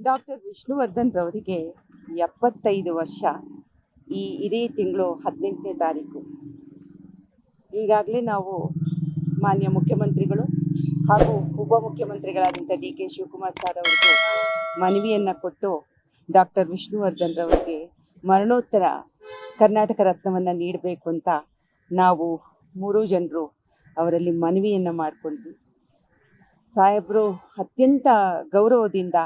Doctor Vishnuvardhan ರವರಿಗೆ 75 ವರ್ಷ. ಇದೇ ತಿಂಗಳು 18ನೇ ತಾರೀಕು. ಈಗಾಗಲೇ ನಾವು ಮಾನ್ಯ ಮುಖ್ಯಮಂತ್ರಿಗಳು ಹಾಗೂ ಉಪಮುಖ್ಯಮಂತ್ರಿಗಳಾದಂಥ DK ಶಿವಕುಮಾರ್ ಸರ್ ಅವರಿಗೆ ಮನವಿಯನ್ನು ಕೊಟ್ಟು ಡಾಕ್ಟರ್ ವಿಷ್ಣುವರ್ಧನ್ ರವರಿಗೆ ಮರಣೋತ್ತರ ಕರ್ನಾಟಕ ರತ್ನವನ್ನು ನೀಡಬೇಕು ಅಂತ ನಾವು 3 ಜನರು ಅವರಲ್ಲಿ ಮನವಿಯನ್ನು ಮಾಡಿಕೊಂಡ್ವಿ. ಸಾಹೇಬರು ಅತ್ಯಂತ ಗೌರವದಿಂದ,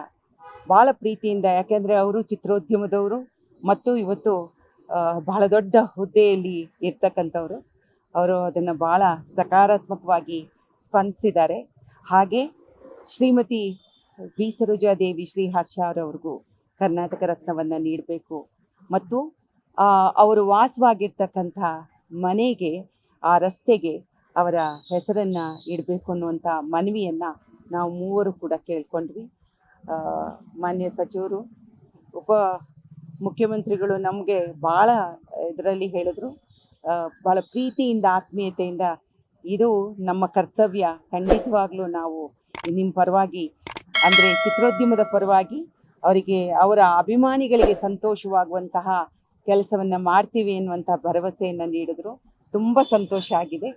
ಭಾಳ ಪ್ರೀತಿಯಿಂದ, ಯಾಕೆಂದರೆ ಅವರು ಚಿತ್ರೋದ್ಯಮದವರು ಮತ್ತು ಇವತ್ತು ಬಹಳ ದೊಡ್ಡ ಹುದ್ದೆಯಲ್ಲಿ ಇರ್ತಕ್ಕಂಥವ್ರು. ಅವರು ಅದನ್ನು ಭಾಳ ಸಕಾರಾತ್ಮಕವಾಗಿ ಸ್ಪಂದಿಸಿದ್ದಾರೆ. ಹಾಗೆ ಶ್ರೀಮತಿ ಬಿ ಸರೋಜಾದೇವಿ ಶ್ರೀ ಹರ್ಷ ಅವರವ್ರಿಗೂ ಕರ್ನಾಟಕ ರತ್ನವನ್ನು ನೀಡಬೇಕು ಮತ್ತು ಅವರು ವಾಸವಾಗಿರ್ತಕ್ಕಂಥ ಮನೆಗೆ, ಆ ರಸ್ತೆಗೆ ಅವರ ಹೆಸರನ್ನು ಇಡಬೇಕು ಅನ್ನುವಂಥ ಮನವಿಯನ್ನು ನಾವು 3 ಕೂಡ ಕೇಳ್ಕೊಂಡ್ವಿ. ಮಾನ್ಯ ಸಚಿವರು, ಉಪ ಮುಖ್ಯಮಂತ್ರಿಗಳು ನಮಗೆ ಭಾಳ ಇದರಲ್ಲಿ ಹೇಳಿದ್ರು, ಭಾಳ ಪ್ರೀತಿಯಿಂದ, ಆತ್ಮೀಯತೆಯಿಂದ ಇದು ನಮ್ಮ ಕರ್ತವ್ಯ, ಖಂಡಿತವಾಗ್ಲೂ ನಾವು ನಿಮ್ಮ ಪರವಾಗಿ, ಅಂದರೆ ಚಿತ್ರೋದ್ಯಮದ ಪರವಾಗಿ ಅವರಿಗೆ, ಅವರ ಅಭಿಮಾನಿಗಳಿಗೆ ಸಂತೋಷವಾಗುವಂತಹ ಕೆಲಸವನ್ನು ಮಾಡ್ತೀವಿ ಎನ್ನುವಂಥ ಭರವಸೆಯನ್ನು ನೀಡಿದ್ರು. ತುಂಬ ಸಂತೋಷ ಆಗಿದೆ.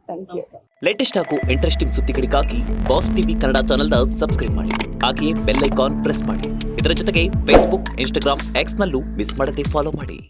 Thank you. ಲೇಟೆಸ್ಟ್ ಹಾಗೂ ಇಂಟ್ರೆಸ್ಟಿಂಗ್ ಸುದ್ದಿಗಳಿಗಾಗಿ ಬಾಸ್ ಟಿವಿ ಕನ್ನಡ ಚಾನೆಲ್ನ ಸಬ್ಸ್ಕ್ರೈಬ್ ಮಾಡಿ. ಹಾಗೆಯೇ ಬೆಲ್ ಐಕಾನ್ ಪ್ರೆಸ್ ಮಾಡಿ. ಇದರ ಜೊತೆಗೆ ಫೇಸ್ಬುಕ್, ಇನ್ಸ್ಟಾಗ್ರಾಮ್, ಎಕ್ಸ್ನಲ್ಲೂ ಮಿಸ್ ಮಾಡದೆ ಫಾಲೋ ಮಾಡಿ.